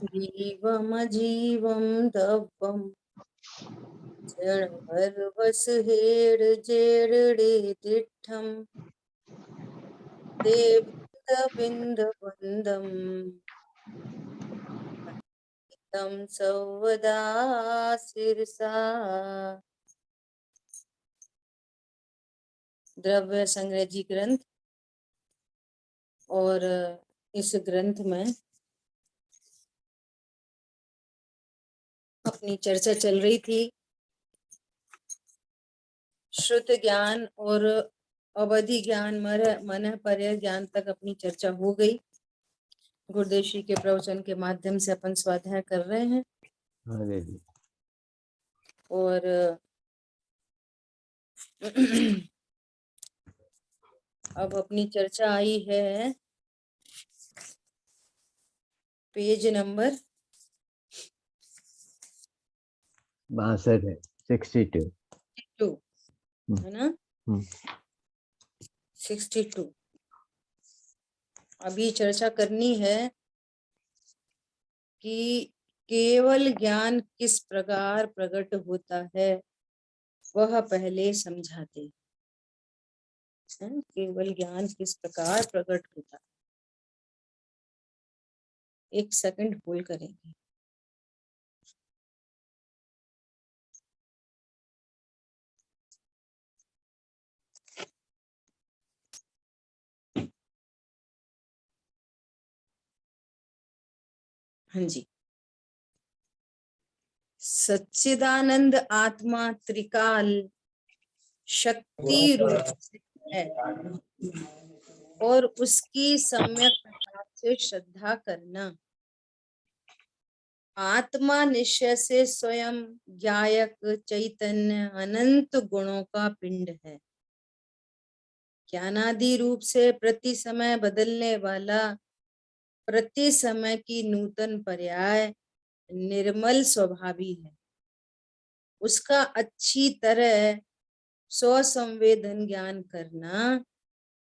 जीवमजीवं दव्वं क्षणभरवसहेड जेरडे तिष्ठं देवबिन्दबिन्दवन्दं तं सर्वदा शिरसा। द्रव्य संग्रह जी ग्रंथ। और इस ग्रंथ में अपनी चर्चा चल रही थी। श्रुत ज्ञान और अवधि ज्ञान मन पर्य ज्ञान तक अपनी चर्चा हो गई। गुरुदेव श्री के प्रवचन के माध्यम से अपन स्वाध्याय कर रहे हैं। और अब अपनी चर्चा आई है पेज नंबर 62 है, 62 है ना। 62 अभी चर्चा करनी है कि केवल ज्ञान किस प्रकार प्रकट होता है, वह पहले समझाते हैं। केवल ज्ञान किस प्रकार प्रकट होता है, एक सेकंड होल्ड करेंगे। हाँ जी। सच्चिदानंद आत्मा त्रिकाल शक्ति रूप से है और उसकी सम्यक प्रकार से श्रद्धा करना आत्मा निश्चय से स्वयं ज्ञायक चैतन्य अनंत गुणों का पिंड है। ज्ञानादि रूप से प्रति समय बदलने वाला, प्रति समय की नूतन पर्याय निर्मल स्वभावी है। उसका अच्छी तरह स्वसंवेदन ज्ञान करना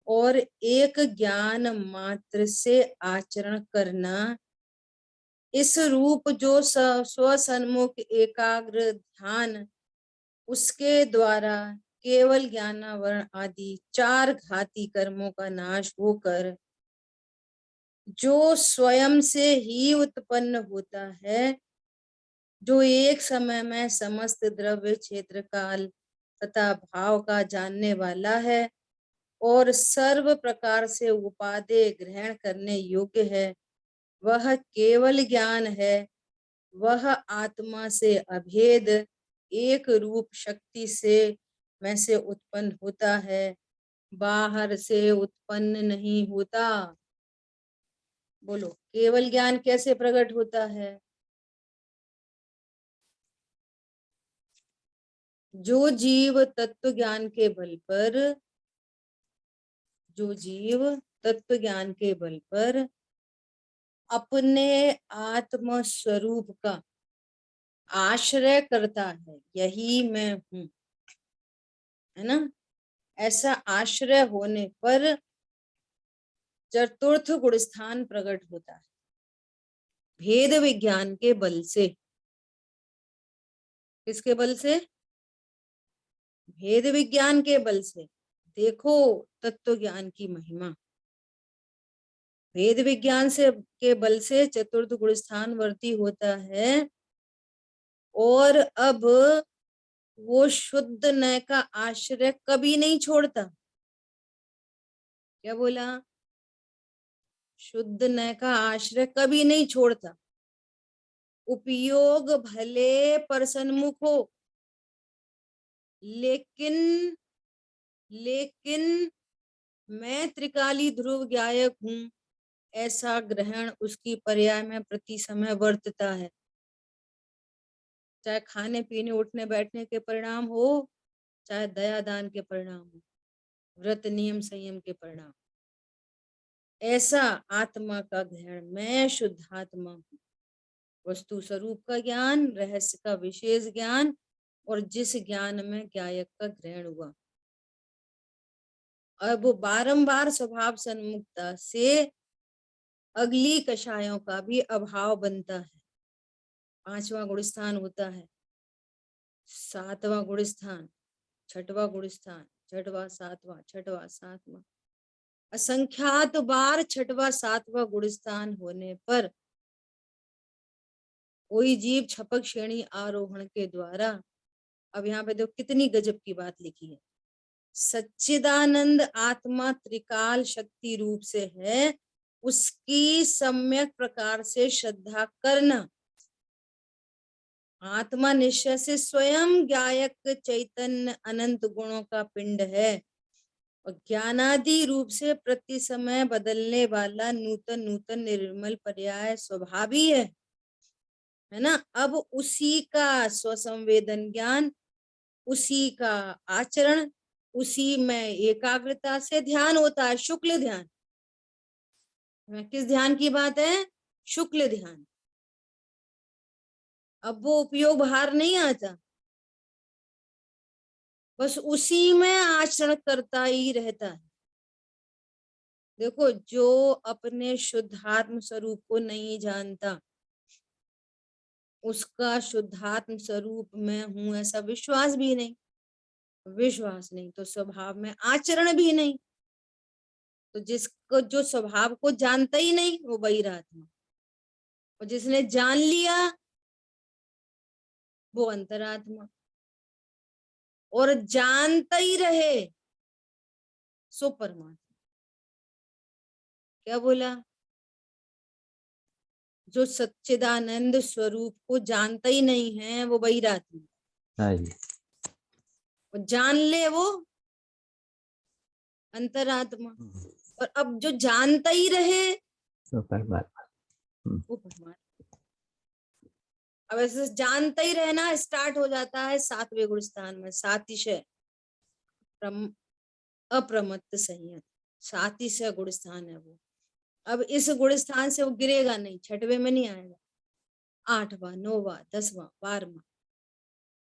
और एक ज्ञान मात्र से आचरण करना, इस रूप जो स्वसन्मुख एकाग्र ध्यान, उसके द्वारा केवल ज्ञानावरण आदि 4 घाती कर्मों का नाश होकर जो स्वयं से ही उत्पन्न होता है, जो एक समय में समस्त द्रव्य क्षेत्र काल तथा भाव का जानने वाला है और सर्व प्रकार से उपादेय ग्रहण करने योग्य है, वह केवल ज्ञान है। वह आत्मा से अभेद एक रूप शक्ति में से उत्पन्न होता है, बाहर से उत्पन्न नहीं होता। बोलो, केवल ज्ञान कैसे प्रकट होता है? जो जीव तत्व ज्ञान के बल पर, जो जीव तत्व ज्ञान के बल पर अपने आत्म स्वरूप का आश्रय करता है, यही मैं हूं, है ना। ऐसा आश्रय होने पर चतुर्थ गुण स्थान प्रकट होता है भेद विज्ञान के बल से। किसके बल से? भेद विज्ञान के बल से। देखो तत्व ज्ञान की महिमा। भेद विज्ञान से के बल से चतुर्थ गुण स्थान वर्ती होता है और अब वो शुद्ध नय का आश्रय कभी नहीं छोड़ता। क्या बोला? शुद्ध नय का आश्रय कभी नहीं छोड़ता। उपयोग भले पर सन्मुख हो, लेकिन मैं त्रिकाली ध्रुव ज्ञायक हूं, ऐसा ग्रहण उसकी पर्याय में प्रति समय वर्तता है। चाहे खाने पीने उठने बैठने के परिणाम हो, चाहे दया दान के परिणाम हो, व्रत नियम संयम के परिणाम, ऐसा आत्मा का ग्रहण, मैं शुद्धात्मा हूँ। वस्तु स्वरूप का ज्ञान, रहस्य का विशेष ज्ञान और जिस ज्ञान में ज्ञायक का ग्रहण हुआ। अब बारंबार स्वभाव सन्मुखता से अगली कषायों का भी अभाव बनता है। 5वां गुणस्थान होता है, 7वां गुणस्थान, 6वां गुणस्थान, 6वां 7वां, 6वां 7वां, असंख्यात बार 6वां 7वां गुणस्थान होने पर कोई जीव छपक श्रेणी आरोहण के द्वारा, अब यहाँ पे देखो कितनी गजब की बात लिखी है, सच्चिदानंद आत्मा त्रिकाल शक्ति रूप से है, उसकी सम्यक प्रकार से श्रद्धा करना। आत्मा निश्चय से स्वयं ज्ञायक चैतन्य अनंत गुणों का पिंड है और ज्ञानादि रूप से प्रति समय बदलने वाला नूतन नूतन निर्मल पर्याय स्वभावी है ना। अब उसी का स्वसंवेदन ज्ञान, उसी का आचरण, उसी में एकाग्रता से ध्यान होता है, शुक्ल ध्यान। किस ध्यान की बात है? शुक्ल ध्यान। अब वो उपयोग बाहर नहीं आता, बस उसी में आचरण करता ही रहता है। देखो, जो अपने शुद्धात्म स्वरूप को नहीं जानता, उसका शुद्धात्म स्वरूप में हूं ऐसा विश्वास भी नहीं, विश्वास नहीं तो स्वभाव में आचरण भी नहीं। तो जिसको जो स्वभाव को जानता ही नहीं वो बहिरात्मा, और जिसने जान लिया वो अंतरात्मा, और जानता ही रहे सो परमात्मा। क्या बोला? जो सच्चिदानंद स्वरूप को जानता ही नहीं है वो बहिरात्मा, हाँ जी, और जान ले वो अंतरात्मा। और अब जो जानता ही रहे तो परमात्मा। वो परमात्मा। अब ऐसे जानता ही रहना स्टार्ट हो जाता है 7वें गुण स्थान में, सातिशय अप्रमत्त संयत, सातिशय गुण स्थान है वो। अब इस गुण स्थान से वो गिरेगा नहीं, 6वें में नहीं आएगा, 8वां 9वां 10वां 12वां,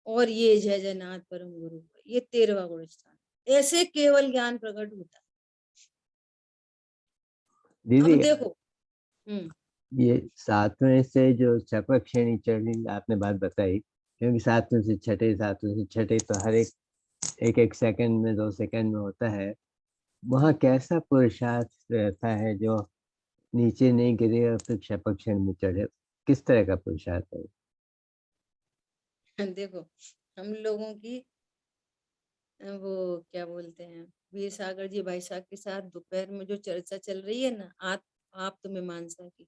और ये जय जयनाथ परम गुरु, ये 13वां गुण स्थान। ऐसे केवल ज्ञान प्रकट होता है। दीदी, अब देखो, ये 7वें से जो चपक श्रेणी चढ़ी आपने बात बताई, क्योंकि 7वें से 6ठे, 7वें से 6ठे तो हर एक सेकंड में 2 सेकंड में होता है। वहाँ कैसा पुरुषार्थ रहता है जो नीचे नहीं गिरे और फिर चपक श्रेणी में चढ़े? किस तरह का पुरुषार्थ है? देखो हम लोगों की वो क्या बोलते हैं, वीर सागर जी भाई साहब के साथ दोपहर में जो चर्चा चल रही है ना, आप तो मीमांसा की,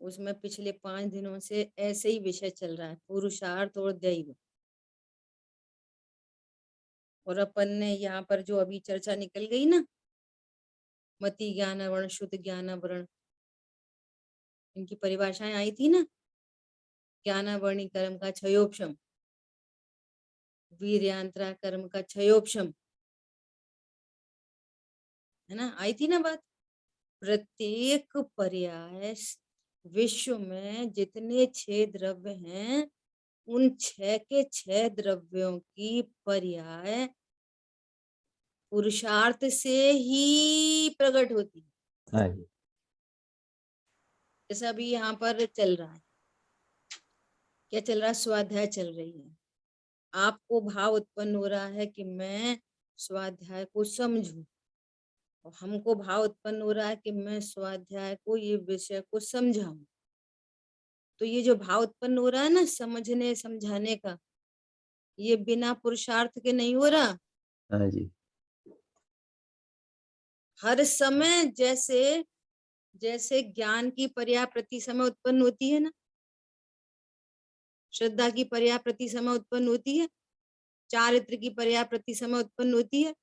उसमें पिछले 5 दिनों से ऐसे ही विषय चल रहा है, पुरुषार्थ और दैव। और अपन ने यहाँ पर जो अभी चर्चा निकल गई ना, मति ज्ञान वर्ण शुद्ध ज्ञान वर्ण, इनकी परिभाषाएं आई थी ना, ज्ञानावर्णी कर्म का क्षयोपशम, वीर्यांतरा कर्म का क्षयोपशम, है ना, आई थी ना बात। प्रत्येक पर्याय विश्व में जितने 6 द्रव्य हैं, उन 6 के 6 द्रव्यों की पर्याय पुरुषार्थ से ही प्रकट होती है। हाँ जी, जैसा अभी यहाँ पर चल रहा है, क्या चल रहा है? स्वाध्याय चल रही है। आपको भाव उत्पन्न हो रहा है कि मैं स्वाध्याय को समझूं, और हमको भाव उत्पन्न हो रहा है कि मैं स्वाध्याय को, ये विषय को समझाऊं। तो ये जो भाव उत्पन्न हो रहा है ना समझने समझाने का, ये बिना पुरुषार्थ के नहीं हो रहा। हाँ जी, हर समय जैसे जैसे ज्ञान की पर्याय प्रति समय उत्पन्न होती है ना, श्रद्धा की पर्याय प्रति समय उत्पन्न होती है, चारित्र की पर्याय प्रति समय उत्पन्न होती है,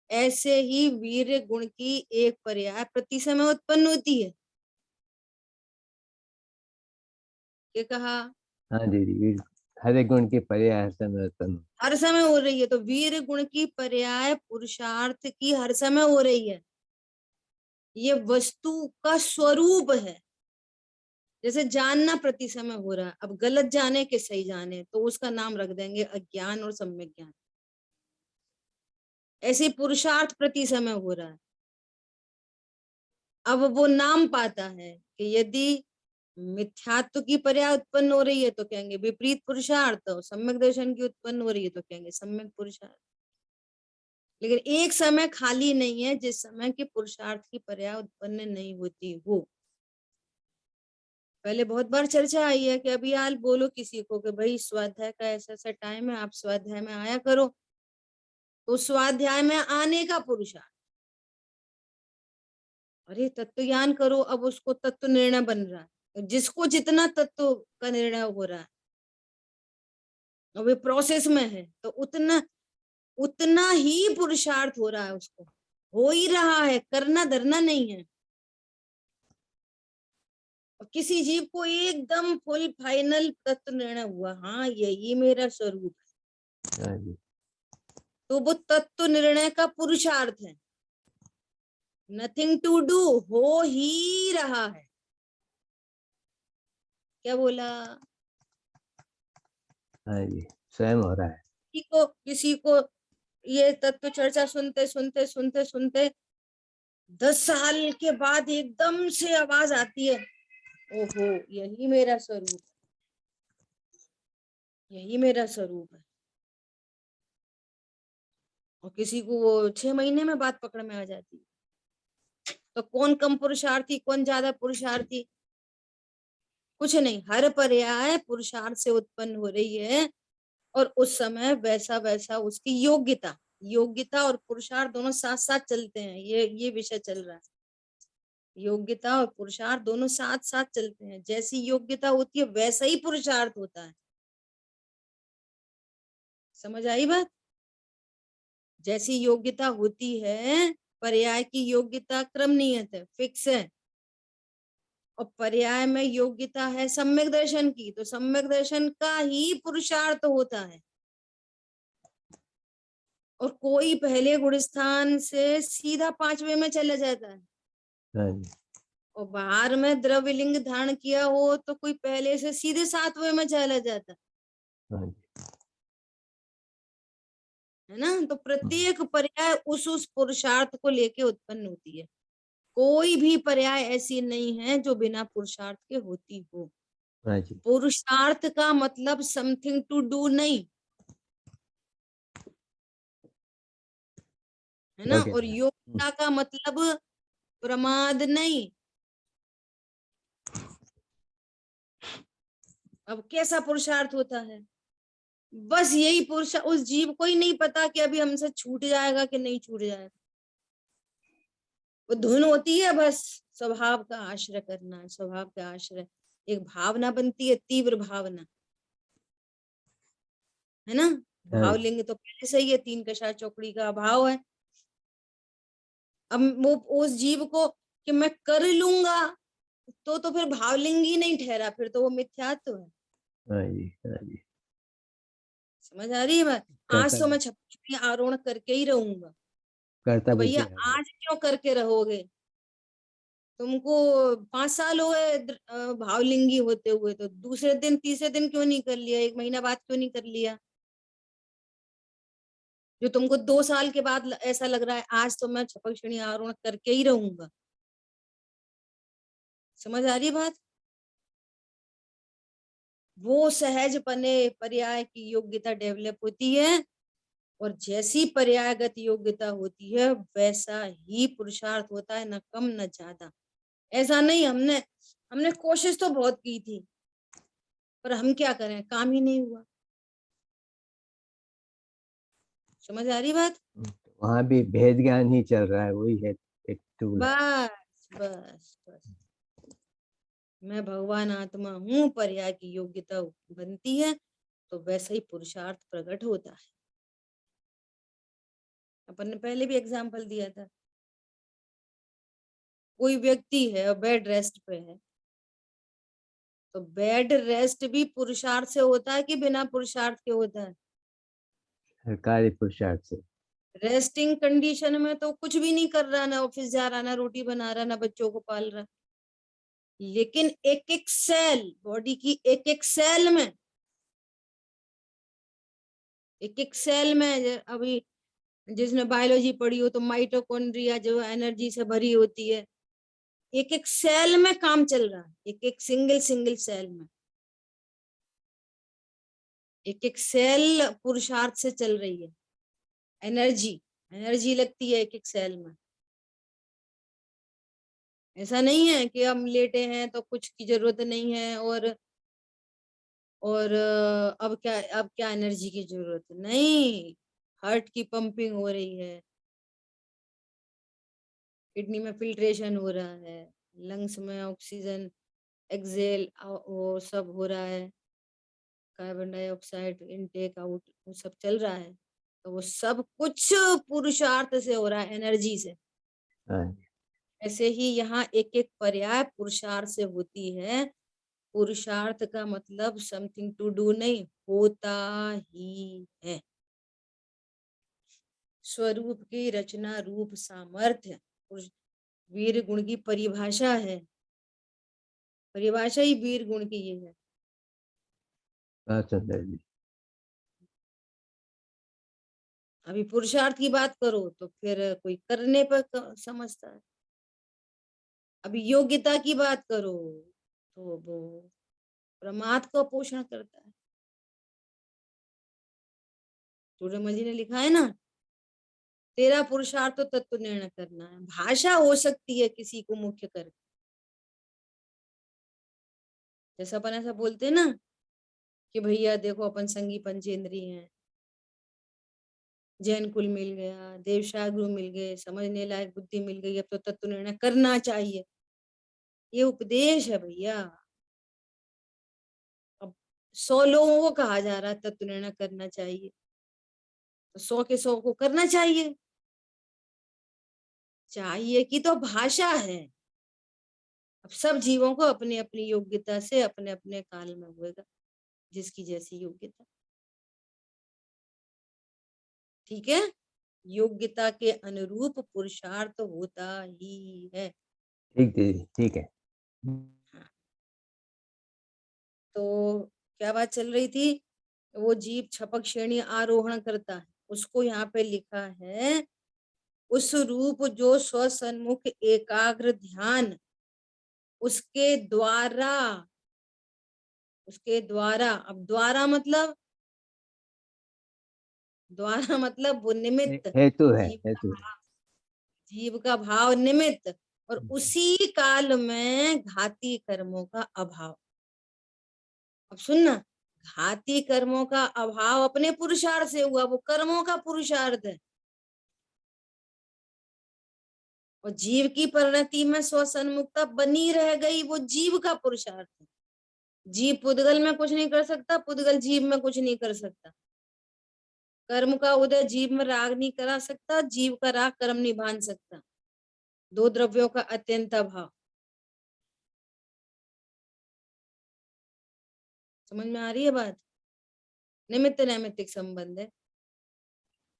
ऐसे ही वीर्य गुण की एक पर्याय प्रति समय उत्पन्न होती है। ये कहा हाँ दीदी, हर एक गुण की पर्याय समय उत्पन्न। हर समय हो रही है, तो वीर गुण की पर्याय पुरुषार्थ की हर समय हो रही है। ये वस्तु का स्वरूप है। जैसे जानना प्रति समय हो रहा है, अब गलत जाने के सही जाने तो उसका नाम रख देंगे अज्ञान और सम्यक ज्ञान। ऐसे पुरुषार्थ प्रति समय हो रहा है। अब वो नाम पाता है कि यदि मिथ्यात्व की पर्याय उत्पन्न हो रही है तो कहेंगे विपरीत पुरुषार्थ, और सम्यक दर्शन की उत्पन्न हो रही है तो कहेंगे सम्यक पुरुषार्थ। लेकिन एक समय खाली नहीं है जिस समय के पुरुषार्थ की पर्याय उत्पन्न नहीं होती हो। पहले बहुत बार चर्चा आई है कि अभी यार बोलो किसी को कि भाई स्वाध्याय का ऐसा ऐसा टाइम है, आप स्वाध्याय में आया करो, तो स्वाध्याय में आने का पुरुषार्थ, अरे तत्व ज्ञान करो, अब उसको तत्व निर्णय बन रहा है, जिसको जितना तत्व का निर्णय हो रहा है और वे प्रोसेस में है, तो उतना उतना ही पुरुषार्थ हो रहा है, उसको हो ही रहा है, करना धरना नहीं है। और किसी जीव को एकदम फुल फाइनल तत्व निर्णय हुआ, हाँ यही मेरा स्वरूप है, हाँ जी, तो वो तत्व निर्णय का पुरुषार्थ है। नथिंग टू डू, हो ही रहा है। क्या बोला? हाँ जी, स्वयं हो रहा है। किसी को ये तत्व चर्चा सुनते सुनते सुनते सुनते 10 साल के बाद एकदम से आवाज आती है, ओहो यही मेरा स्वरूप है, यही मेरा स्वरूप है। और किसी को वो 6 महीने में बात पकड़ में आ जाती है। तो कौन कम पुरुषार्थी, कौन ज्यादा पुरुषार्थी? कुछ नहीं, हर पर्याय पुरुषार्थ से उत्पन्न हो रही है, और उस समय वैसा वैसा उसकी योग्यता, योग्यता और पुरुषार्थ दोनों साथ साथ चलते हैं। ये विषय चल रहा है, योग्यता और पुरुषार्थ दोनों साथ साथ चलते हैं। जैसी योग्यता होती है वैसा ही पुरुषार्थ होता है। समझ आई बात? जैसी योग्यता होती है, पर्याय की योग्यता क्रम नियत है, फिक्स है, और पर्याय में योग्यता है सम्यक दर्शन की, तो सम्यक दर्शन का ही पुरुषार्थ होता है। और कोई पहले गुण स्थान से सीधा 5वें में चला जाता है, हाँ जी, और बाहर में द्रव्य लिंग धारण किया हो तो कोई पहले से सीधे 7वें में चला जाता हाँ जी, है ना। तो प्रत्येक पर्याय उस पुरुषार्थ को लेके उत्पन्न होती है। कोई भी पर्याय ऐसी नहीं है जो बिना पुरुषार्थ के होती हो। हाँ जी, पुरुषार्थ का मतलब समथिंग टू डू नहीं है ना, और वगैरह। योग्यता का मतलब प्रमाद नहीं। अब कैसा पुरुषार्थ होता है? बस यही पुरुष, उस जीव को ही नहीं पता कि अभी हमसे छूट जाएगा कि नहीं छूट जाएगा। वो धुन होती है, बस स्वभाव का आश्रय करना है, स्वभाव का आश्रय। एक भावना बनती है, तीव्र भावना, है ना। हाँ भाव जी, लेंगे तो पहले से ही है, 3 कषाय चौकड़ी का अभाव है। अब वो उस जीव को कि मैं कर लूंगा, तो फिर भावलिंग ही नहीं ठहरा, फिर तो वो मिथ्यात्व है। हाँ जी, हाँ जी, समझ आ रही है बात? आज करता तो मैं छपकी आरोहण करके ही रहूंगा, करता तो भैया बुद्धि है वो। आज क्यों करके रहोगे? तुमको 5 साल हो गए भावलिंगी होते हुए, तो दूसरे दिन तीसरे दिन क्यों नहीं कर लिया? 1 महीना बाद क्यों नहीं कर लिया? जो तुमको 2 साल के बाद ऐसा लग रहा है आज तो मैं छपक श्रेणी आरोहण करके ही रहूंगा। समझ आ रही है बात? वो सहज पने पर्याय की योग्यता डेवलप होती है, और जैसी पर्यायगत योग्यता होती है वैसा ही पुरुषार्थ होता है, न कम न ज्यादा। ऐसा नहीं, हमने हमने कोशिश तो बहुत की थी, पर हम क्या करें, काम ही नहीं हुआ। समझ आ रही बात? वहाँ भी भेद ज्ञान ही चल रहा है, वही है, एक टूल है। बस बस बस, मैं भगवान आत्मा हूँ, पर्याय की योग्यता बनती है तो वैसा ही पुरुषार्थ प्रकट होता है। अपन ने पहले भी एग्जाम्पल दिया था, कोई व्यक्ति है और बेड रेस्ट पे है, तो बेड रेस्ट भी पुरुषार्थ से होता है कि बिना पुरुषार्थ के होता है? कार्य पुरुषार्थ से। रेस्टिंग कंडीशन में तो कुछ भी नहीं कर रहा, ना ऑफिस जा रहा, ना रोटी बना रहा, ना बच्चों को पाल रहा, लेकिन एक एक सेल, बॉडी की एक एक सेल में, एक एक सेल में, अभी जिसने बायोलॉजी पढ़ी हो तो माइटोकॉन्ड्रिया जो एनर्जी से भरी होती है, एक एक सेल में काम चल रहा है, एक एक सिंगल सेल में, एक एक सेल पुरुषार्थ से चल रही है। एनर्जी लगती है एक एक सेल में। ऐसा नहीं है कि हम लेटे हैं तो कुछ की जरूरत नहीं है, और अब क्या एनर्जी की जरूरत है, नहीं। हार्ट की पंपिंग हो रही है, किडनी में फिल्ट्रेशन हो रहा है, लंग्स में ऑक्सीजन एक्सेल वो सब हो रहा है, कार्बन डाइऑक्साइड इनटेक आउट वो सब चल रहा है। तो वो सब कुछ पुरुषार्थ से हो रहा है, एनर्जी से। हाँ, ऐसे ही यहाँ एक एक पर्याय पुरुषार्थ से होती है। पुरुषार्थ का मतलब समथिंग टू डू नहीं, होता ही है। स्वरूप की रचना, रूप, सामर्थ्य, वीर गुण की परिभाषा है। परिभाषा ही वीर गुण की ये है। बहुत सुंदर जी। अभी पुरुषार्थ की बात करो तो फिर कोई करने पर समझता है। अभी योग्यता की बात करो तो वो प्रमाद का पोषण करता है। टूडे जी ने लिखा है ना, तेरा पुरुषार्थ तो तत्व निर्णय करना है। भाषा हो सकती है किसी को मुख्य करके, जैसा अपन ऐसा बोलते हैं ना कि भैया देखो अपन संगी पंचेंद्री हैं, जैन कुल मिल गया, देवशाह गुरु मिल गए, समझने लायक बुद्धि मिल गई, अब तो तत्व निर्णय करना चाहिए। ये उपदेश है भैया। अब 100 लोगों को कहा जा रहा है तत्व निर्णय करना चाहिए, तो 100 के 100 को करना चाहिए। चाहिए की तो भाषा है। अब सब जीवों को अपनी अपनी योग्यता से अपने अपने काल में होएगा, जिसकी जैसी योग्यता। ठीक है, योग्यता के अनुरूप पुरुषार्थ होता ही है। ठीक दीदी, ठीक है। हाँ, तो क्या बात चल रही थी? वो जीव छपक श्रेणी आरोहण करता है, उसको यहाँ पे लिखा है उस रूप जो स्वसन्मुख एकाग्र ध्यान उसके द्वारा, उसके द्वारा, अब द्वारा मतलब वो निमित्त, हेतु है, जीव का हेतु है। भाव, जीव का भाव निमित्त, और उसी काल में घाती कर्मों का अभाव। अब सुनना, घाती कर्मों का अभाव अपने पुरुषार्थ से हुआ, वो कर्मों का पुरुषार्थ है। और जीव की परिणति में स्वसन्मुखता बनी रह गई, वो जीव का पुरुषार्थ है। जीव पुद्गल में कुछ नहीं कर सकता, पुद्गल जीव में कुछ नहीं कर सकता। कर्म का उदय जीव में राग नहीं करा सकता, जीव का राग कर्म नहीं बांध सकता। दो द्रव्यों का अत्यंत अभाव। समझ में आ रही है बात? निमित्त नैमित्तिक संबंध है।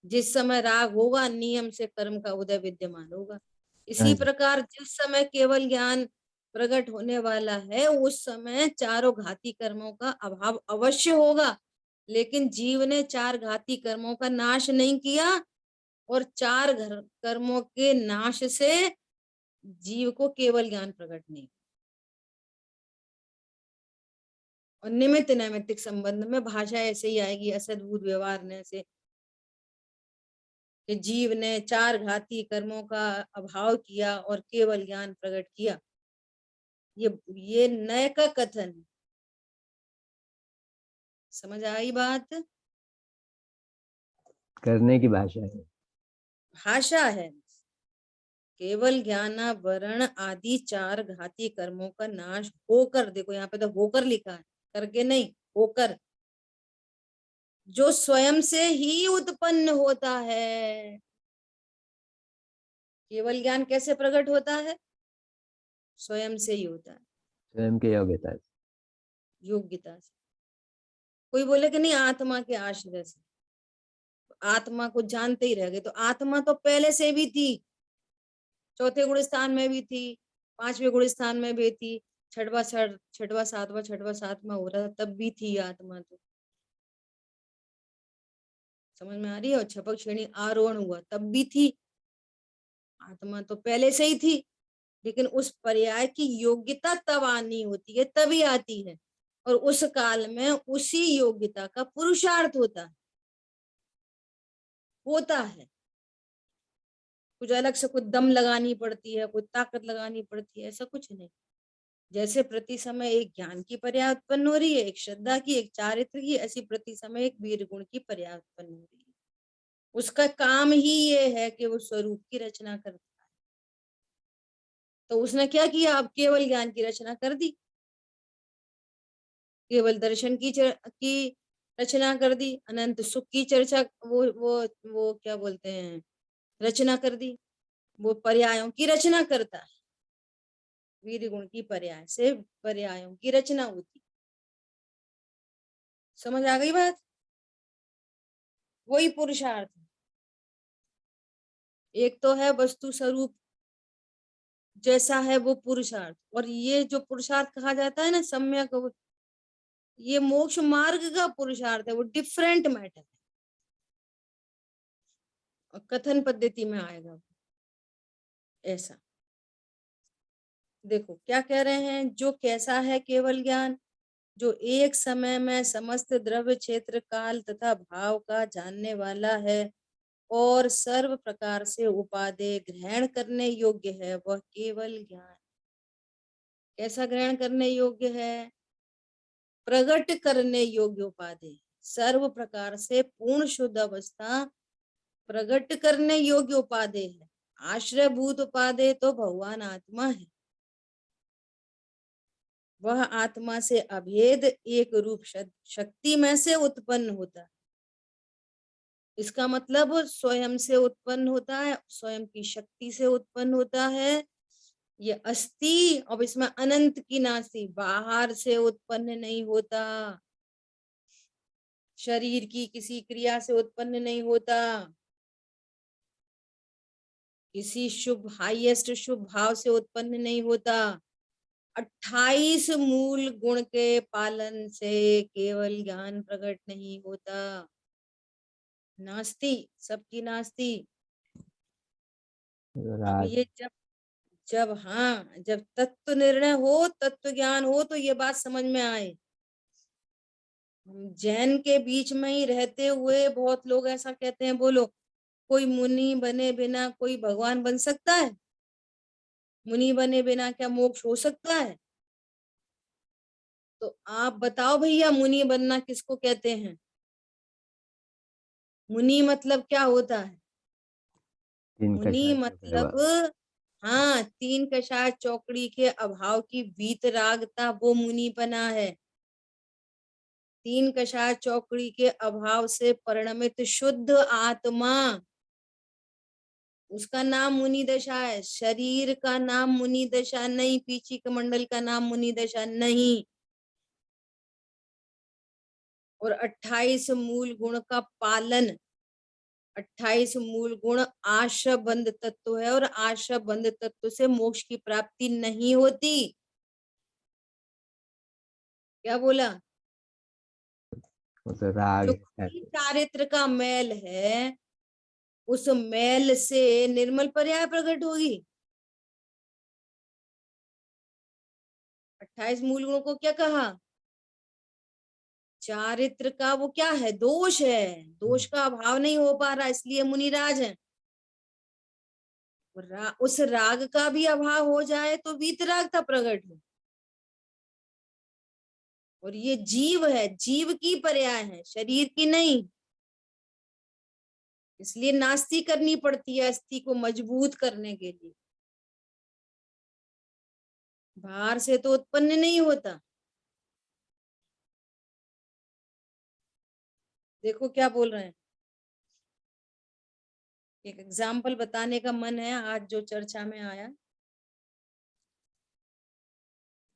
जिस समय राग होगा नियम से कर्म का उदय विद्यमान होगा। हाँ इसी जी। प्रकार जिस समय केवल ज्ञान प्रकट होने वाला है उस समय चारों घाती कर्मों का अभाव अवश्य होगा, लेकिन जीव ने चार घाती कर्मों का नाश नहीं किया, और चार कर्मों के नाश से जीव को केवल ज्ञान प्रकट नहीं। और निमित्त नैमित्तिक संबंध में भाषा ऐसे ही आएगी, असद्भुत व्यवहार ने से कि जीव ने चार घाती कर्मों का अभाव किया और केवल ज्ञान प्रकट किया। ये नए का कथन है। समझ आई बात? करने की भाषा है। भाषा है। केवल ज्ञानावरण आदि चार घाती कर्मों का नाश होकर, देखो यहाँ पे तो होकर लिखा है, करके नहीं, होकर, जो स्वयं से ही उत्पन्न होता है। केवल ज्ञान कैसे प्रकट होता है? स्वयं से ही होता है, स्वयं की योग्यता से। योग्यता से। कोई बोले कि नहीं आत्मा के आश्रय से, आत्मा को जानते ही रह गए, तो आत्मा तो पहले से भी थी, चौथे गुण स्थान में भी थी, पांचवें गुण स्थान में भी थी, छठवा सातवां हो रहा था तब भी थी आत्मा। तो समझ में आ रही है? और छपक श्रेणी आरोहण हुआ तब भी थी, आत्मा तो पहले से ही थी। लेकिन उस पर्याय की योग्यता तब आनी होती है, तभी आती है, और उस काल में उसी योग्यता का पुरुषार्थ होता है। कुछ अलग से कुछ दम लगानी पड़ती है, कुछ ताकत लगानी पड़ती है, ऐसा कुछ नहीं। जैसे प्रति समय एक ज्ञान की पर्याय उत्पन्न हो रही है, एक श्रद्धा की, एक चारित्र की, ऐसी प्रति समय एक वीर गुण की पर्याय उत्पन्न हो रही है। उसका काम ही ये है कि वो स्वरूप की रचना करता है। तो उसने क्या किया, अब केवल ज्ञान की रचना कर दी, केवल दर्शन की रचना कर दी, अनंत सुख की चर्चा वो क्या बोलते हैं, रचना कर दी। वो पर्यायों की रचना करता है, वीर गुण की पर्याय से पर्यायों की रचना होती। समझ आ गई बात? वही पुरुषार्थ। एक तो है वस्तु स्वरूप जैसा है वो पुरुषार्थ, और ये जो पुरुषार्थ कहा जाता है ना सम्यक, ये मोक्ष मार्ग का पुरुषार्थ है, वो डिफरेंट मैटर है और कथन पद्धति में आएगा ऐसा। देखो क्या कह रहे हैं, जो कैसा है केवल ज्ञान, जो एक समय में समस्त द्रव्य क्षेत्र काल तथा भाव का जानने वाला है और सर्व प्रकार से उपादेय ग्रहण करने योग्य है, वह केवल ज्ञान। कैसा ग्रहण करने योग्य है? प्रकट करने योग्य उपादेय, सर्व प्रकार से पूर्ण शुद्ध अवस्था प्रकट करने योग्य उपादेय है। आश्रयभूत उपादेय तो भगवान आत्मा है, वह आत्मा से अभेद एक रूप शक्ति में से उत्पन्न होता है। इसका मतलब स्वयं से उत्पन्न होता है, स्वयं की शक्ति से उत्पन्न होता है। ये अस्थि, अब इसमें अनंत की नास्ति, बाहर से उत्पन्न नहीं होता, शरीर की किसी क्रिया से उत्पन्न नहीं होता, किसी शुभ हाईएस्ट शुभ भाव से उत्पन्न नहीं होता। 28 मूल गुण के पालन से केवल ज्ञान प्रकट नहीं होता। नास्ति, सबकी नास्ति। अब राग। ये जब जब हाँ, जब तत्व निर्णय हो, तत्व ज्ञान हो, तो ये बात समझ में आए। जैन के बीच में ही रहते हुए बहुत लोग ऐसा कहते हैं, बोलो कोई मुनि बने बिना कोई भगवान बन सकता है? मुनि बने बिना क्या मोक्ष हो सकता है? तो आप बताओ भैया, मुनि बनना किसको कहते हैं? मुनि मतलब क्या होता है? तीन मुनि कषाय के मतलब, प्रभाव। हाँ, तीन कषाय चौकड़ी के अभाव की वीतरागता, वो मुनि बना है। तीन कषाय चौकड़ी के अभाव से परिणमित शुद्ध आत्मा, उसका नाम मुनि दशा है। शरीर का नाम मुनि दशा नहीं, पीछी कमंडल का नाम मुनि दशा नहीं। और 28 मूल गुण का पालन, 28 मूल गुण आशबंध तत्व है, और आशबंध तत्व से मोक्ष की प्राप्ति नहीं होती। क्या बोला? वो तो राग जो है। कोई चारित्र का मैल है, उस मैल से निर्मल पर्याय प्रकट होगी। 28 मूल गुणों को क्या कहा? चारित्र का वो क्या है? दोष है। दोष का अभाव नहीं हो पा रहा, इसलिए मुनिराज है। उस राग का भी अभाव हो जाए तो वीतराग था प्रकट हो। और ये जीव है, जीव की पर्याय है, शरीर की नहीं। इसलिए नास्ति करनी पड़ती है अस्थि को मजबूत करने के लिए। बाहर से तो उत्पन्न नहीं होता। देखो क्या बोल रहे हैं, एक एग्जाम्पल बताने का मन है आज जो चर्चा में आया,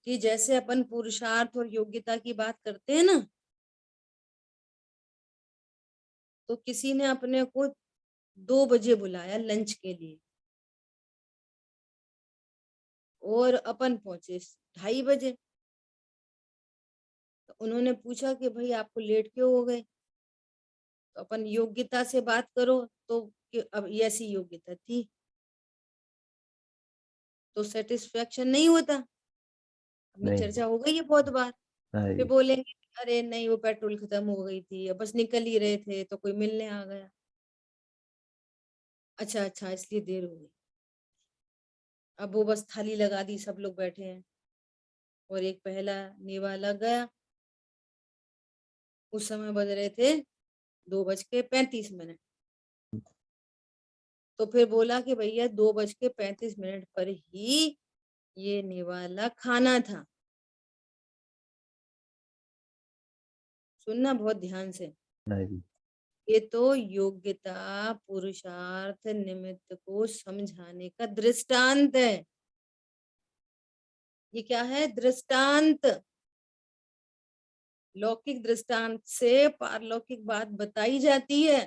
कि जैसे अपन पुरुषार्थ और योग्यता की बात करते हैं ना, तो किसी ने अपने को 2 बजे बुलाया लंच के लिए, और अपन पहुंचे 2:30 बजे। तो उन्होंने पूछा कि भाई आपको लेट क्यों हो गए? तो अपन योग्यता से बात करो, तो कि अब ऐसी योग्यता थी। तो सेटिस्फेक्शन नहीं होता। अपनी नहीं। चर्चा हो गई है बहुत बार। हाँ फिर जी। बोलेंगे अरे नहीं वो पेट्रोल खत्म हो गई थी, अब बस निकल ही रहे थे तो कोई मिलने आ गया। अच्छा अच्छा इसलिए देर हो गई। अब वो बस थाली लगा दी, सब लोग बैठे हैं और एक पहला निवाला गया। उस समय बज रहे थे 2:35। तो फिर बोला कि भैया 2:35 पर ही ये निवाला खाना था। सुनना बहुत ध्यान से। हाँ जी। ये तो योग्यता पुरुषार्थ निमित्त को समझाने का दृष्टांत है। ये क्या है? दृष्टांत। लौकिक दृष्टांत से पारलौकिक बात बताई जाती है।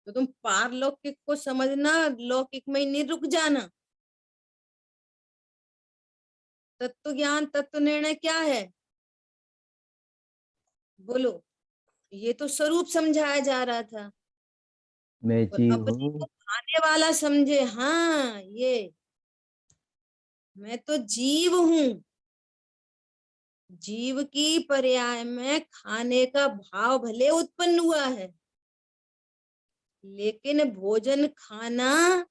तो तुम पारलौकिक को समझना, लौकिक में ही नहीं रुक जाना। तत्व ज्ञान तत्व निर्णय क्या है? बोलो। ये तो स्वरूप समझाया जा रहा था मैं और जीव अपने हूँ। को खाने वाला समझे। हाँ, ये मैं तो जीव हूं। जीव की पर्याय में खाने का भाव भले उत्पन्न हुआ है, लेकिन भोजन खाना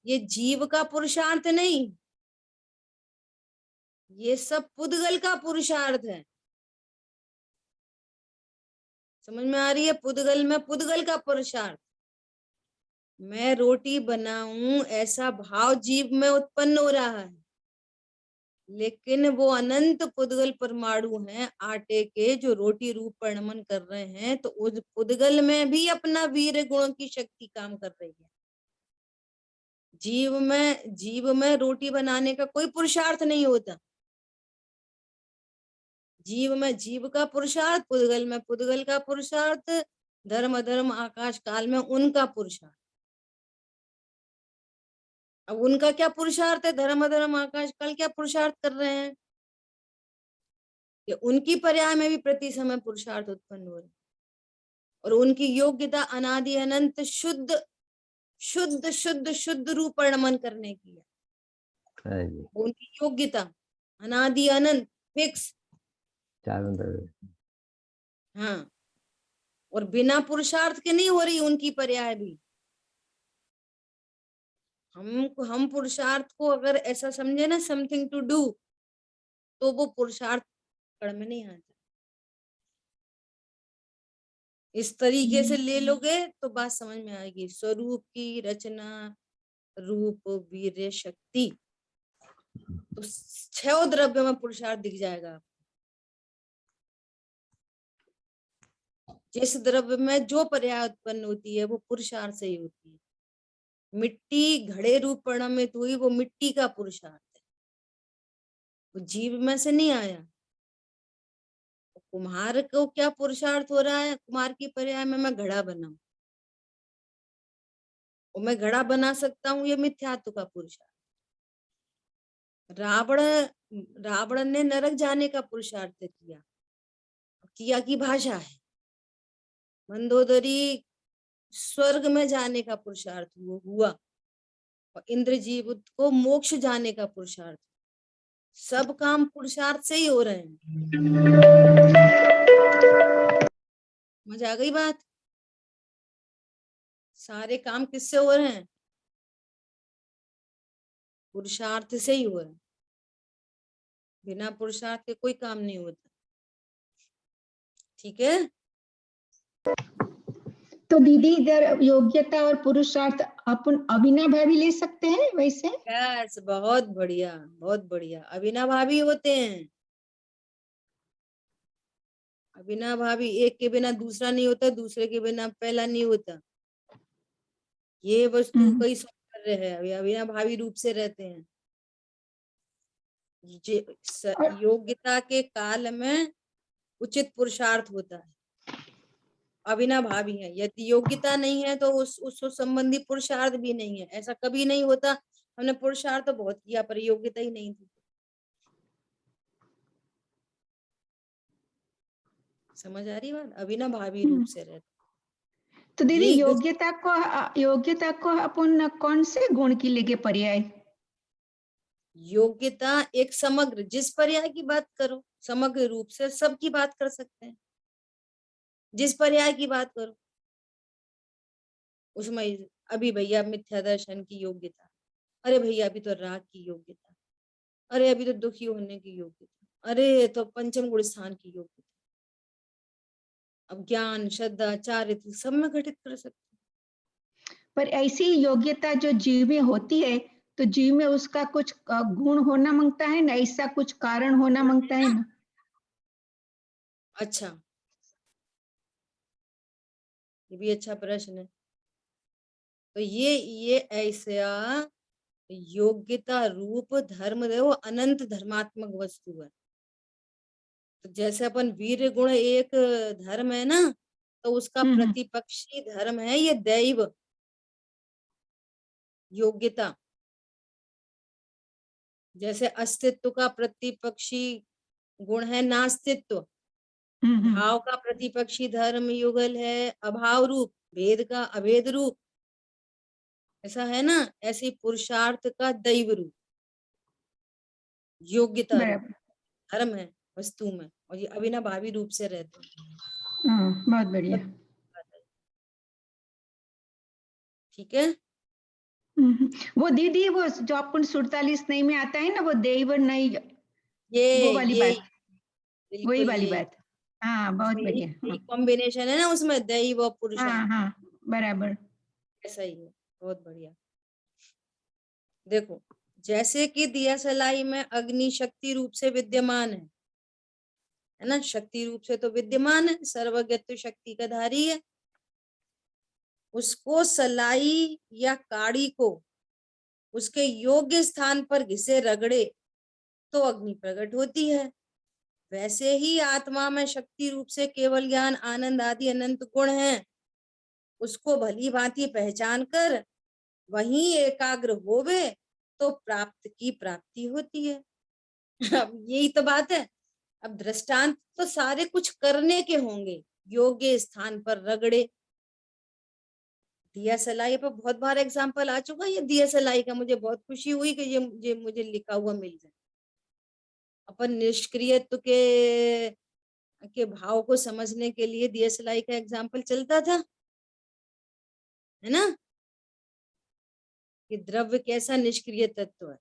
ये जीव का पुरुषार्थ नहीं, ये सब पुद्गल का पुरुषार्थ है। समझ में आ रही है? पुद्गल में पुद्गल का पुरुषार्थ। मैं रोटी बनाऊं ऐसा भाव जीव में उत्पन्न हो रहा है, लेकिन वो अनंत पुद्गल परमाणु हैं आटे के जो रोटी रूप परिणमन कर रहे हैं, तो उस पुद्गल में भी अपना वीर गुण की शक्ति काम कर रही है। जीव में रोटी बनाने का कोई पुरुषार्थ नहीं होता। जीव में जीव का पुरुषार्थ, पुद्गल में पुद्गल का पुरुषार्थ, धर्म अधर्म आकाश काल में उनका पुरुषार्थ। अब उनका क्या पुरुषार्थ है? धर्म अधर्म आकाश काल क्या पुरुषार्थ कर रहे हैं कि उनकी पर्याय में भी प्रति समय पुरुषार्थ उत्पन्न हो रहे हैं और उनकी योग्यता अनादि अनंत शुद्ध शुद्ध शुद्ध शुद्ध रूप परिणमन करने की है। हाँ जी। उनकी योग्यता अनादि अनंत फिक्स। चारों तरफ। हाँ, और बिना पुरुषार्थ के नहीं हो रही उनकी पर्याय भी। हम पुरुषार्थ को अगर ऐसा समझे ना, समथिंग टू डू, तो वो पुरुषार्थ पकड़ में नहीं आता। इस तरीके से ले लोगे तो बात समझ में आएगी। स्वरूप की रचना, रूप, वीर्य, शक्ति, तो 6 द्रव्य में पुरुषार्थ दिख जाएगा। जिस द्रव्य में जो पर्याय उत्पन्न होती है वो पुरुषार्थ से ही होती है। मिट्टी घड़े रूप परिणमित हुई, वो मिट्टी का पुरुषार्थ है, वो जीव में से नहीं आया। कुम्हार को क्या पुरुषार्थ हो रहा है? कुम्हार की पर्याय में मैं घड़ा बनाऊं, और मैं घड़ा बना सकता हूँ, ये मिथ्यात्व का पुरुषार्थ। रावण रावण ने नरक जाने का पुरुषार्थ किया, किया की भाषा है। मंदोदरी स्वर्ग में जाने का पुरुषार्थ हुआ और इंद्रजीव को मोक्ष जाने का पुरुषार्थ। सब काम पुरुषार्थ से ही हो रहे हैं। मजा आ गई बात? सारे काम किससे हो रहे हैं? पुरुषार्थ से ही हो रहे हैं। बिना पुरुषार्थ के कोई काम नहीं होता। ठीक है? तो दीदी इधर योग्यता और पुरुषार्थ अपन अविनाभावी ले सकते हैं वैसे? यस, बहुत बढ़िया, बहुत बढ़िया। अविनाभावी होते हैं। अविनाभावी, एक के बिना दूसरा नहीं होता, दूसरे के बिना पहला नहीं होता। ये वस्तु कई सौंदर्य है, अविनाभावी रूप से रहते हैं। योग्यता के काल में उचित पुरुषार्थ होता है, अविनाभावी है। यदि योग्यता नहीं है तो उस संबंधी पुरुषार्थ भी नहीं है। ऐसा कभी नहीं होता हमने पुरुषार्थ तो बहुत किया पर योग्यता ही नहीं थी। समझ आ रही बात? अविनाभावी रूप से रहते। तो दीदी ये योग्यता को अपन कौन से गुण की लेके पर्याय? योग्यता एक समग्र, जिस पर्याय की बात करो समग्र रूप से सबकी बात कर सकते हैं, जिस पर्याय की बात करो उसमें अभी भैया मिथ्या दर्शन की योग्यता, अरे भैया अभी तो राग की योग्यता, अरे अभी तो दुखी होने की योग्यता, अरे ये तो पंचम गुण स्थान की योग्यता। अब ज्ञान, श्रद्धा, चारित्र सब में घटित कर सकते हैं। पर ऐसी योग्यता जो जीव में होती है, तो जीव में उसका कुछ गुण होना मांगता है ना, ऐसा कुछ कारण होना मांगता है ना। अच्छा, ये भी अच्छा प्रश्न है। तो ये ऐसा योग्यता रूप धर्म वो अनंत धर्मात्मक वस्तु है। तो जैसे अपन वीर गुण एक धर्म है ना, तो उसका हम्म। प्रतिपक्षी धर्म है ये दैव योग्यता। जैसे अस्तित्व का प्रतिपक्षी गुण है नास्तित्व, हम्म। भाव का प्रतिपक्षी धर्म युगल है अभाव रूप, भेद का अभेद रूप, ऐसा है ना। ऐसे पुरुषार्थ का दैव रूप योग्यता रूप बराबर। धर्म है वस्तु में, और ये अविनाभावी रूप से रहते हैं। हाँ, बहुत बढ़िया। ठीक है। वो दीदी, वो जो अपन 47 नई में आता है ना, वो देव नई, वो वाली ये बात, वही बिल्कुल वाली यही, बात। हाँ, बहुत उसमें यही बढ़िया। यही हाँ कॉम्बिनेशन है ना, उसमें दैव और हाँ पुरुषार्थ, हाँ, बराबर। ऐसा ही है। बहुत बढ़िया। देखो, जैसे कि दिया सलाई में अग्नि शक्ति रूप से विद्यमान है ना, शक्ति रूप से तो विद्यमान है, सर्वज्ञत्व शक्ति का धारी है। उसको सलाई या काड़ी को उसके योग्य स्थान पर घिसे रगड़े तो अग्नि प्रकट होती है। वैसे ही आत्मा में शक्ति रूप से केवल ज्ञान, आनंद आदि अनंत गुण हैं। उसको भली भांति पहचान कर वहीं एकाग्र होवे तो प्राप्त की प्राप्ति होती है। अब यही तो बात है। अब दृष्टांत तो सारे कुछ करने के होंगे, योग्य स्थान पर रगड़े। दिया सलाई पर बहुत बार एग्जाम्पल आ चुका है, ये दिया सलाई का मुझे बहुत खुशी हुई कि ये मुझे लिखा हुआ मिल जाए। अपन निष्क्रियत्व के भाव को समझने के लिए दिया सलाई का एग्जाम्पल चलता था, है ना, कि द्रव्य कैसा निष्क्रिय तत्व है।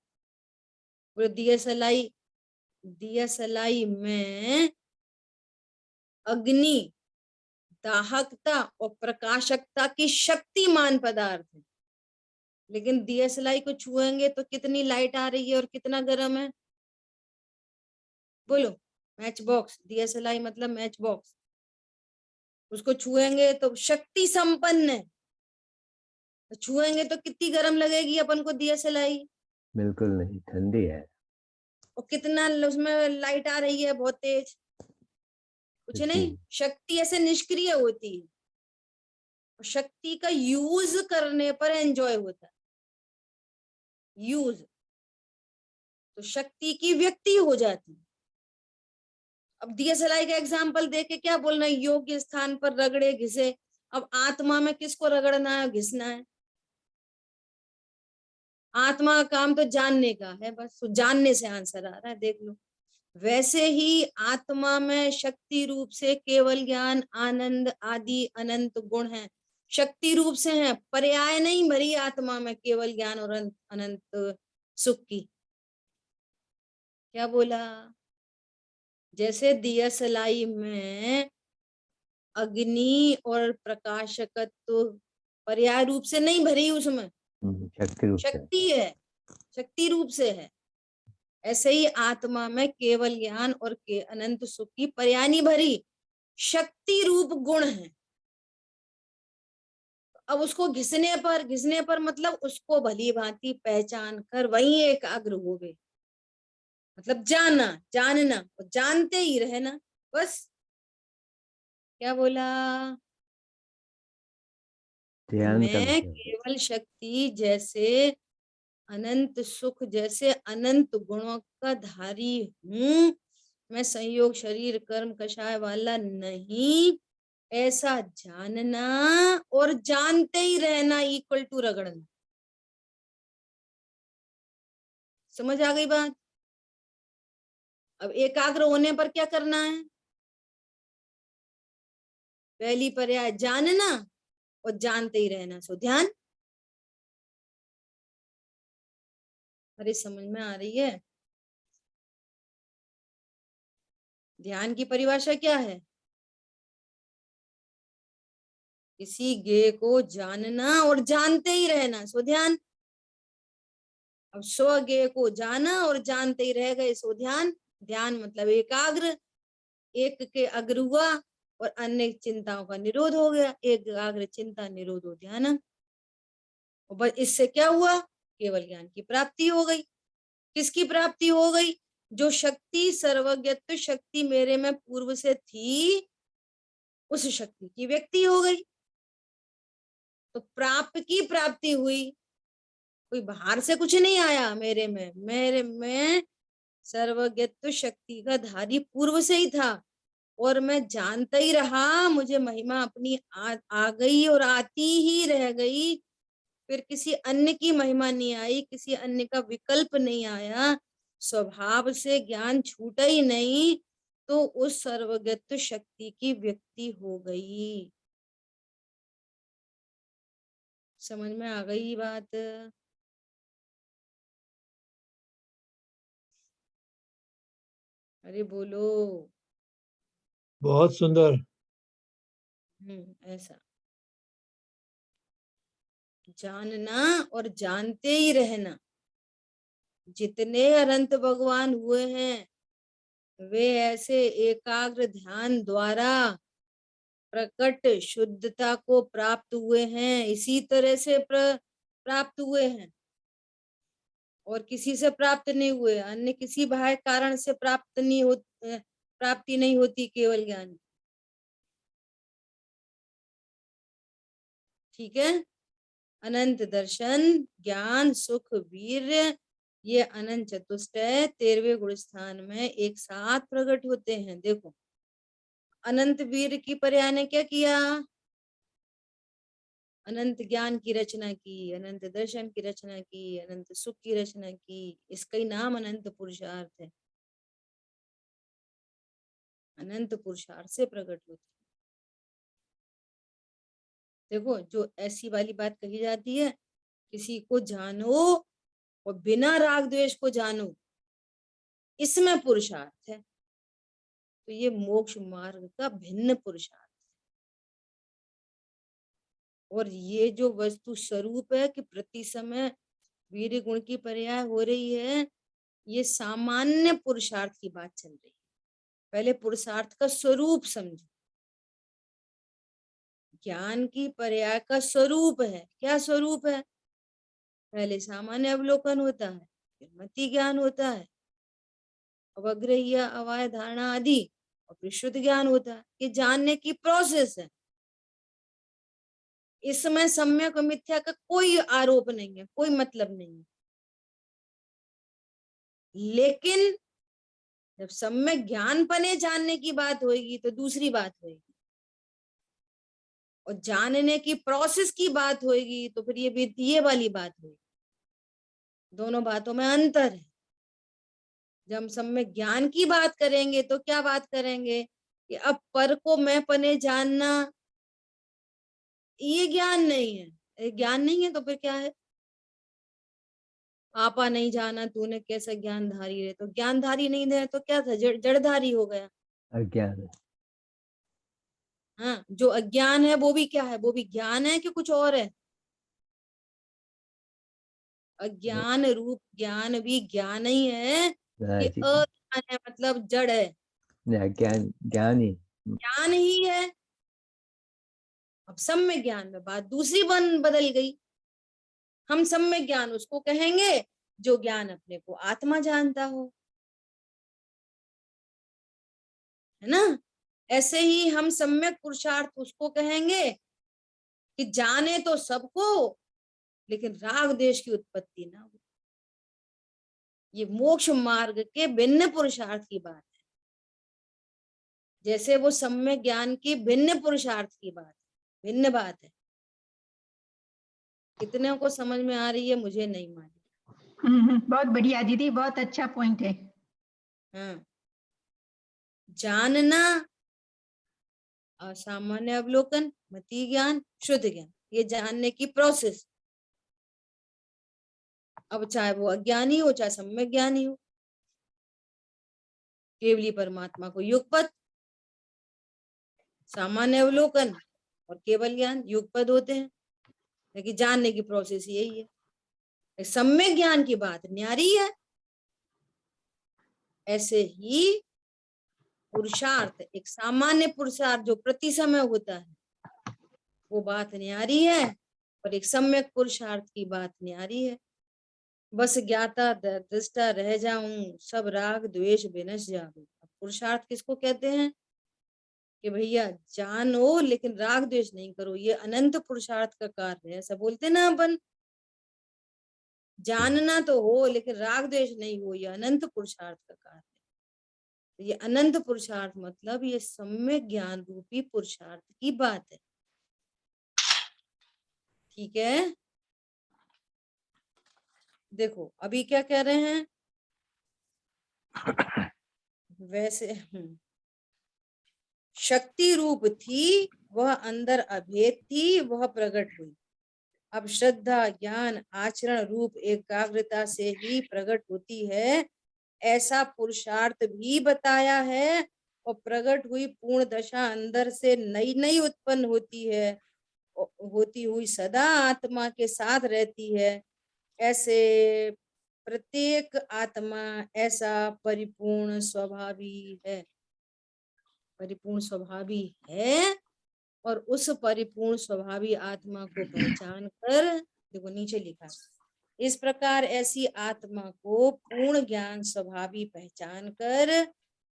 और दिया सलाई में अग्नि दाहकता और प्रकाशकता की शक्तिमान पदार्थ है। लेकिन दिया सलाई को छुएंगे तो कितनी लाइट आ रही है और कितना गर्म है, बोलो। मैच बॉक्स, दिया सलाई मतलब मैच बॉक्स, उसको छुएंगे तो शक्ति संपन्न है, तो छुएंगे तो कितनी गर्म लगेगी अपन को दिया सलाई, बिल्कुल नहीं, ठंडी है। और कितना उसमें लाइट आ रही है, बहुत तेज, कुछ नहीं। शक्ति ऐसे निष्क्रिय होती है, शक्ति का यूज करने पर एंजॉय होता है। यूज तो शक्ति की व्यक्ति हो जाती है। अब दिया सलाई का एग्जाम्पल देके क्या बोलना, योग्य स्थान पर रगड़े घिसे। अब आत्मा में किसको रगड़ना है, घिसना है? आत्मा का काम तो जानने का है, बस जानने से आंसर आ रहा है, देख लो। वैसे ही आत्मा में शक्ति रूप से केवल ज्ञान, आनंद आदि अनंत गुण हैं। शक्ति रूप से हैं, पर्याय नहीं भरी आत्मा में केवल ज्ञान और अनंत सुख की। क्या बोला? जैसे दिया सलाई में अग्नि और प्रकाशकत्व पर्याय रूप से नहीं भरी, उसमें शक्ति रूप से। शक्ति है, शक्ति रूप से है। ऐसे ही आत्मा में केवल ज्ञान और के अनंत सुख की पर्याय नहीं भरी, शक्ति रूप गुण है। अब उसको घिसने पर मतलब उसको भली भांति पहचान कर वही एकाग्र हो गए, मतलब जानना और जानते ही रहना, बस। क्या बोला? ध्यान का मैं विषय। केवल शक्ति जैसे, अनंत सुख जैसे अनंत गुणों का धारी हूं। मैं संयोग शरीर कर्म कषाय वाला नहीं, ऐसा जानना और जानते ही रहना इक्वल टू रगड़ना। समझ आ गई बात? अब एकाग्र होने पर क्या करना है? पहली पर्याय जानना और जानते ही रहना, सो ध्यान। अरे समझ में आ रही है? ध्यान की परिभाषा क्या है? किसी ज्ञेय को जानना और जानते ही रहना, सो ध्यान। अब स्वज्ञेय को जाना और जानते ही रह गए, सो ध्यान। ध्यान मतलब एकाग्र, एक के अग्र हुआ और अन्य चिंताओं का निरोध हो गया। एकाग्र चिंता निरोधो ध्यान। और बस इससे क्या हुआ? केवल ज्ञान की प्राप्ति हो गई। किसकी प्राप्ति हो गई? जो शक्ति, सर्वज्ञत्व शक्ति मेरे में पूर्व से थी, उस शक्ति की व्यक्ति हो गई। तो प्राप्त की प्राप्ति हुई, कोई बाहर से कुछ नहीं आया मेरे में सर्वज्ञत्व शक्ति का धारी पूर्व से ही था और मैं जानता ही रहा। मुझे महिमा अपनी आ गई और आती ही रह गई। फिर किसी अन्य की महिमा नहीं आई, किसी अन्य का विकल्प नहीं आया, स्वभाव से ज्ञान छूटा ही नहीं, तो उस सर्वज्ञत्व शक्ति की व्यक्ति हो गई। समझ में आ गई बात? अरे बोलो। बहुत सुंदर। ऐसा जानना और जानते ही रहना। जितने अनंत भगवान हुए हैं वे ऐसे एकाग्र ध्यान द्वारा प्रकट शुद्धता को प्राप्त हुए हैं, इसी तरह से प्राप्त हुए हैं और किसी से प्राप्त नहीं हुए। अन्य किसी बाह्य कारण से प्राप्ति नहीं होती केवल ज्ञान। ठीक है? अनंत दर्शन, ज्ञान, सुख, वीर्य, ये अनंत चतुष्टय 13वें गुण स्थान में एक साथ प्रकट होते हैं। देखो, अनंत वीर की पर्याय ने क्या किया? अनंत ज्ञान की रचना की, अनंत दर्शन की रचना की, अनंत सुख की रचना की। इसका ही नाम अनंत पुरुषार्थ है। अनंत पुरुषार्थ से प्रकट होती है। देखो, जो ऐसी वाली बात कही जाती है, किसी को जानो और बिना राग द्वेष को जानो, इसमें पुरुषार्थ है। तो ये मोक्ष मार्ग का भिन्न पुरुषार्थ। और ये जो वस्तु स्वरूप है कि प्रति समय वीर गुण की पर्याय हो रही है, ये सामान्य पुरुषार्थ की बात चल रही है। पहले पुरुषार्थ का स्वरूप समझो। ज्ञान की पर्याय का स्वरूप है। क्या स्वरूप है? पहले सामान्य अवलोकन होता है, फिर मति ज्ञान होता है, अवग्रह, अवाय, धारणा आदि, और फिर शुद्ध ज्ञान होता है। ये जानने की प्रोसेस है। इसमें सम्यक और मिथ्या का कोई आरोप नहीं है, कोई मतलब नहीं है। लेकिन जब सम्यक ज्ञान पने जानने की बात होगी तो दूसरी बात होगी, और जानने की प्रोसेस की बात होगी तो फिर ये वाली बात होगी। दोनों बातों में अंतर है। जब हम सम्यक ज्ञान की बात करेंगे तो क्या बात करेंगे कि अब पर को मैं पने जानना, ये ज्ञान नहीं है। ज्ञान नहीं है तो फिर क्या है? आपा नहीं जाना तूने कैसा ज्ञानधारी है, तो ज्ञानधारी नहीं है तो क्या था? जड़धारी हो गया। अज्ञान। हाँ, जो अज्ञान है वो भी क्या है? वो भी ज्ञान है कि कुछ और है? अज्ञान रूप ज्ञान भी ज्ञान ही है कि अज्ञान है, मतलब जड़ है। ज्ञान ज्ञान ही ज्ञान ही है। अब सम्यक ज्ञान में बात दूसरी बदल गई। हम सम्यक ज्ञान उसको कहेंगे जो ज्ञान अपने को आत्मा जानता हो, है ना? ऐसे ही हम सम्यक पुरुषार्थ उसको कहेंगे कि जाने तो सबको लेकिन राग देश की उत्पत्ति ना हो। ये मोक्ष मार्ग के भिन्न पुरुषार्थ की बात है। जैसे वो सम्यक ज्ञान की भिन्न पुरुषार्थ की बात है, भिन्न बात है। कितने को समझ में आ रही है मुझे नहीं मालूम। बहुत बढ़िया दीदी, बहुत अच्छा पॉइंट है। हाँ, जानना, सामान्य अवलोकन, मति ज्ञान, शुद्ध ज्ञान, ये जानने की प्रोसेस। अब चाहे वो अज्ञानी हो चाहे सम्यक ज्ञानी हो, केवली परमात्मा को युगपत, सामान्य अवलोकन और केवल ज्ञान युगपद होते हैं, लेकिन जानने की प्रोसेस यही है। सम्यक ज्ञान की बात न्यारी है। ऐसे ही पुरुषार्थ, एक सामान्य पुरुषार्थ जो प्रति समय होता है, वो बात न्यारी है, और एक सम्यक पुरुषार्थ की बात न्यारी है। बस ज्ञाता दृष्टा रह जाऊं, सब राग द्वेष विनश जाऊं। पुरुषार्थ किसको कहते हैं कि भैया जानो लेकिन राग द्वेष नहीं करो, ये अनंत पुरुषार्थ का कार्य है। ऐसा बोलते ना अपन, जानना तो हो लेकिन राग द्वेष नहीं हो, ये अनंत पुरुषार्थ का कार्य है। तो ये अनंत पुरुषार्थ मतलब ये सम्यक ज्ञान रूपी पुरुषार्थ की बात है। ठीक है, देखो अभी क्या कह रहे हैं। वैसे शक्ति रूप थी, वह अंदर अभेद थी, वह प्रकट हुई। अब श्रद्धा ज्ञान आचरण रूप एकाग्रता से ही प्रकट होती है, ऐसा पुरुषार्थ भी बताया है। और प्रकट हुई पूर्ण दशा अंदर से नई नई उत्पन्न होती है, होती हुई सदा आत्मा के साथ रहती है। ऐसे प्रत्येक आत्मा ऐसा परिपूर्ण स्वभावी है, परिपूर्ण स्वभावी है। और उस परिपूर्ण स्वभावी आत्मा को पहचान कर, देखो नीचे लिखा है, इस प्रकार ऐसी आत्मा को पूर्ण ज्ञान स्वभावी पहचान कर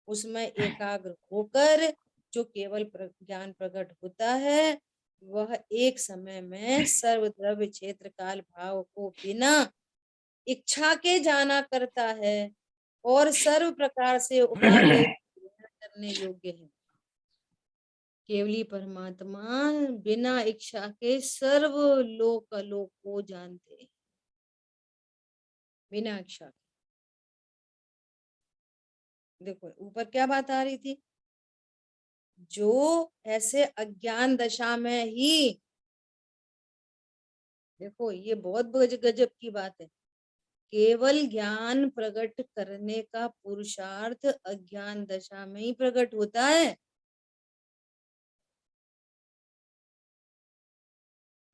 उसमें एकाग्र होकर जो केवल ज्ञान प्रकट होता है, वह एक समय में सर्वद्रव्य क्षेत्र काल भाव को बिना इच्छा के जाना करता है और सर्व प्रकार से उपादेय करने योग्य है। केवली परमात्मा बिना इच्छा के सर्व लोक अलोक को जानते हैं, बिना इच्छा के। देखो ऊपर क्या बात आ रही थी, जो ऐसे अज्ञान दशा में ही, देखो ये बहुत गजब की बात है, केवल ज्ञान प्रकट करने का पुरुषार्थ अज्ञान दशा में ही प्रकट होता है।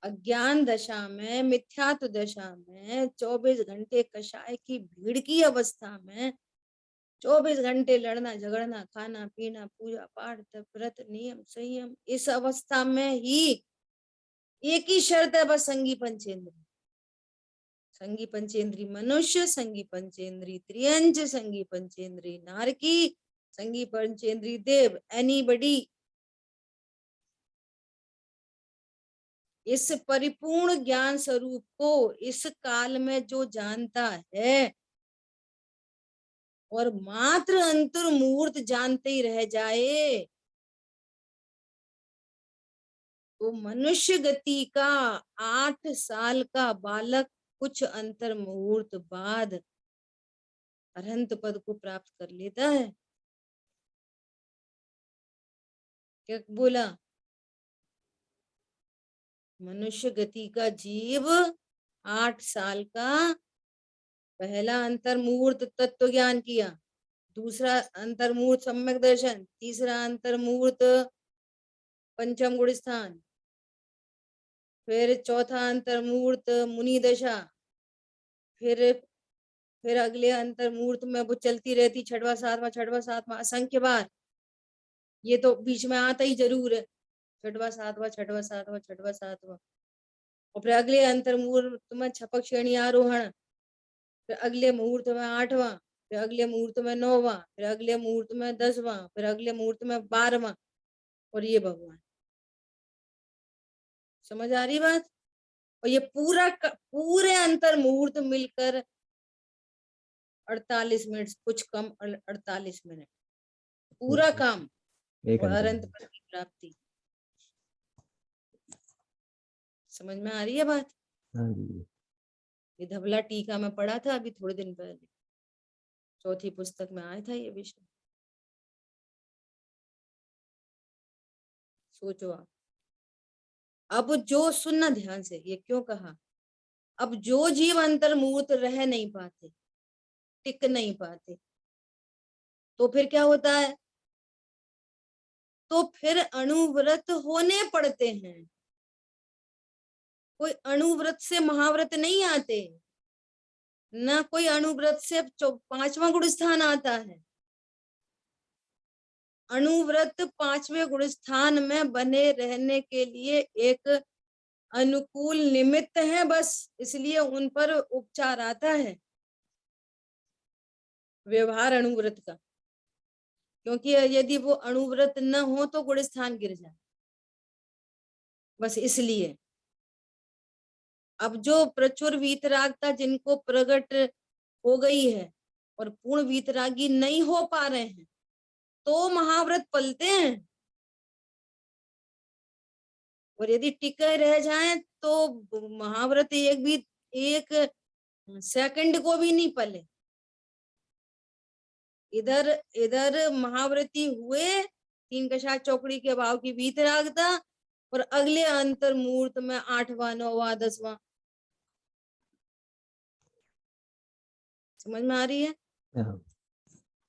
अज्ञान दशा में, मिथ्यात्व दशा में, 24 घंटे कषाय की भीड़ की अवस्था में, 24 घंटे लड़ना झगड़ना, खाना पीना, पूजा पाठ, तप व्रत नियम संयम, इस अवस्था में ही एक ही शर्त है बस, संगी पंचेंद्री। संगी पंचेंद्री मनुष्य, संगी पंचेंद्री त्रियंच, संगी पंचेंद्री नारकी, संगी पंचेंद्री देव, एनीबडी। इस परिपूर्ण ज्ञान स्वरूप को इस काल में जो जानता है और मात्र अंतर्मुहूर्त जानते ही रह जाए, तो मनुष्य गति का 8 साल का बालक कुछ अंतर मुहूर्त बाद अरहंत पद को प्राप्त कर लेता है। क्या बोला? मनुष्य गति का जीव 8 साल का पहला अंतर मुहूर्त तत्व ज्ञान किया, दूसरा अंतर मुहूर्त सम्यक दर्शन, तीसरा अंतर मुहूर्त पंचम गुण स्थान, फिर चौथा अंतर मुहूर्त मुनि दशा, फिर अगले अंतर मुहूर्त में वो चलती रहती, छठवा सातवां असंख्य बार। ये तो बीच में आता ही जरूर है, छठवा सातवां छठवा सातवां छठवा सातवां। और फिर अगले अंतर मुहूर्त में छपक श्रेणी आरोहण, फिर अगले मुहूर्त में 8वां, फिर अगले मुहूर्त में 9वां, फिर अगले मुहूर्त में 10वां, फिर अगले मुहूर्त में 12वां। और ये भगवान, समझ आ रही बात? और ये पूरे अंतर मुहूर्त मिलकर 48 मिनट, कुछ कम 48 मिनट, पूरा काम एक और अंतर। अनंत पद की प्राप्ति। समझ में आ रही है बात? हाँ जी। ये धवला टीका में पढ़ा था अभी थोड़े दिन पहले, चौथी पुस्तक में आया था ये विषय। सोचो आप, अब जो सुनना ध्यान से, ये क्यों कहा, अब जो जीव अंतर्मूर्त रह नहीं पाते, टिक नहीं पाते, तो फिर क्या होता है, तो फिर अणुव्रत होने पड़ते हैं। कोई अणुव्रत से महाव्रत नहीं आते, ना कोई अणुव्रत से 5वां गुण स्थान आता है। अणुव्रत 5वें गुण स्थान में बने रहने के लिए एक अनुकूल निमित्त है बस, इसलिए उन पर उपचार आता है व्यवहार अणुव्रत का, क्योंकि यदि वो अणुव्रत न हो तो गुण स्थान गिर जाए, बस इसलिए। अब जो प्रचुर वीतरागता जिनको प्रकट हो गई है और पूर्ण वीतरागी नहीं हो पा रहे हैं, तो महाव्रत पलते हैं, और यदि टिके रह जाएं तो महाव्रत एक सेकंड को भी नहीं पले। इधर इधर महाव्रती हुए, 3 कषाय चौकड़ी के भाव की वीतरागता, और अगले अंतर्मूर्त में 8वां 9वां 10वां। समझ में आ रही है? हाँ।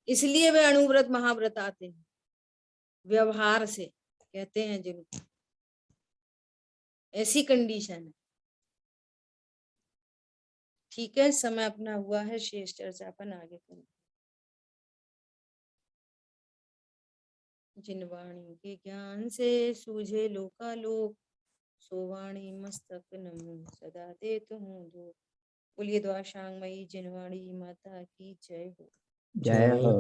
इसलिए वे अणुव्रत महाव्रत आते हैं, व्यवहार से कहते हैं जिनको, ऐसी कंडीशन है। ठीक है, समय अपना हुआ है, शेष चर्चा अपन आगे करें। जिन वाणी के ज्ञान से सूझे लोकालोक, सो वाणी मस्तक नमो सदा देत हूँ दो। बोलिए द्वाशांगमयी जिनवाणी माता की जय हो। जय हो।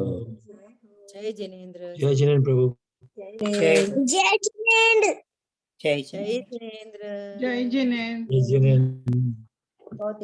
जय जिनेन्द्र। जय जिनेन्द्र प्रभु। जय जिनेन्द्र। जय जिनेन्द्र। जय जिनेन्द्र। जय जिनेन्द्र। बहुत